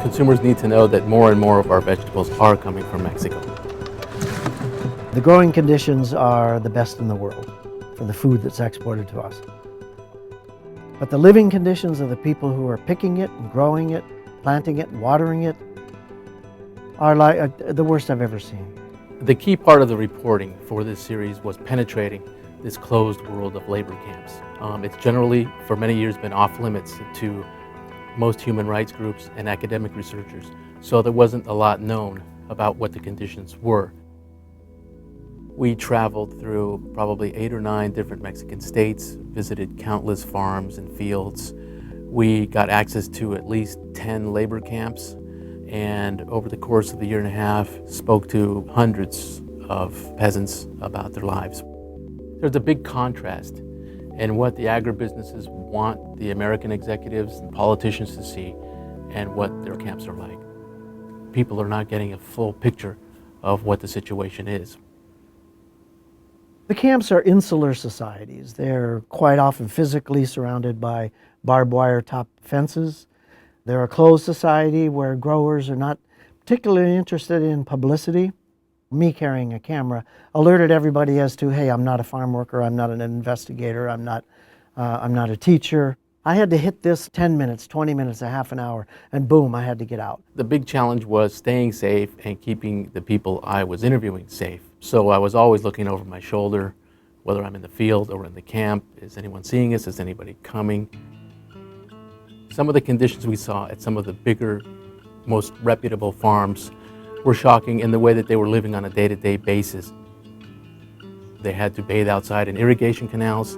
Consumers need to know that more and more of our vegetables are coming from Mexico. The growing conditions are the best in the world for the food that's exported to us. But the living conditions of the people who are picking it and growing it, planting it, and watering it are like the worst I've ever seen. The key part of the reporting for this series was penetrating this closed world of labor camps. It's generally, for many years, been off limits to most human rights groups and academic researchers, so there wasn't a lot known about what the conditions were. We traveled through probably 8 or 9 different Mexican states, visited countless farms and fields. We got access to at least 10 labor camps, and over the course of the year and a half, spoke to hundreds of peasants about their lives. There's a big contrast in what the agribusinesses want the American executives and politicians to see and what their camps are like. People are not getting a full picture of what the situation is. The camps are insular societies. They're quite often physically surrounded by barbed wire top fences. They're a closed society where growers are not particularly interested in publicity. Me carrying a camera alerted everybody as to, hey, I'm not a farm worker, I'm not an investigator, I'm not a teacher. I had to hit this 10 minutes, 20 minutes, a half an hour, and boom, I had to get out. The big challenge was staying safe and keeping the people I was interviewing safe. So I was always looking over my shoulder, whether I'm in the field or in the camp. Is anyone seeing us? Is anybody coming? Some of the conditions we saw at some of the bigger, most reputable farms were shocking in the way that they were living on a day-to-day basis. They had to bathe outside in irrigation canals.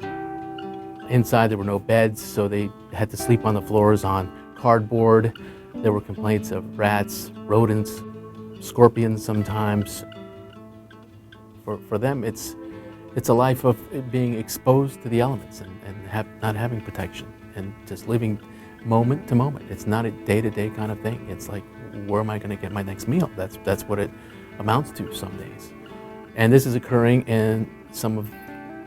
Inside there were no beds, so they had to sleep on the floors on cardboard. There were complaints of rats, rodents, scorpions sometimes. For them, it's a life of being exposed to the elements and not having protection and just living moment to moment. It's not a day-to-day kind of thing. It's like, where am I going to get my next meal? That's what it amounts to some days. And this is occurring in some of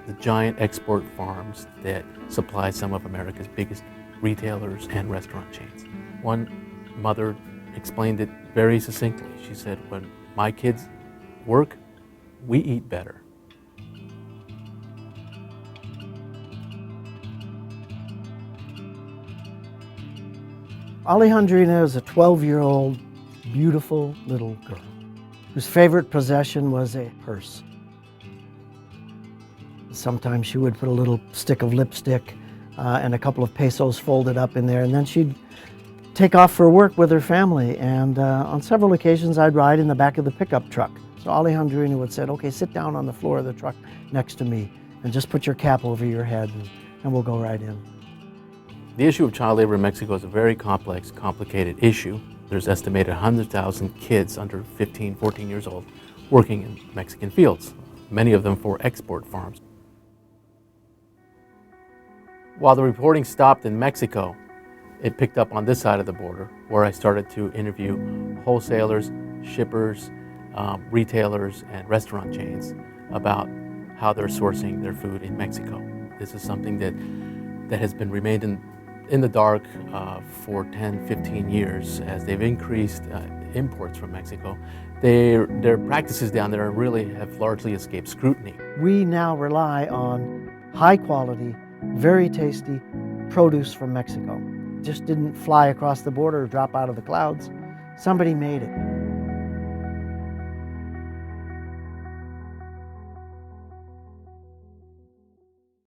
the giant export farms that supply some of America's biggest retailers and restaurant chains. One mother explained it very succinctly. She said, when my kids work, we eat better. Alejandrina is a 12-year-old, beautiful little girl whose favorite possession was a purse. Sometimes she would put a little stick of lipstick and a couple of pesos folded up in there, and then she'd take off for work with her family. And on several occasions, I'd ride in the back of the pickup truck. So Alejandrina would say, okay, sit down on the floor of the truck next to me and just put your cap over your head and we'll go right in. The issue of child labor in Mexico is a very complex, complicated issue. There's estimated 100,000 kids under 15, 14 years old working in Mexican fields, many of them for export farms. While the reporting stopped in Mexico, it picked up on this side of the border, where I started to interview wholesalers, shippers, retailers, and restaurant chains about how they're sourcing their food in Mexico. This is something that has been remained in the dark for 10, 15 years as they've increased imports from Mexico. Their practices down there really have largely escaped scrutiny. We now rely on high quality, very tasty produce from Mexico. It just didn't fly across the border or drop out of the clouds. Somebody made it.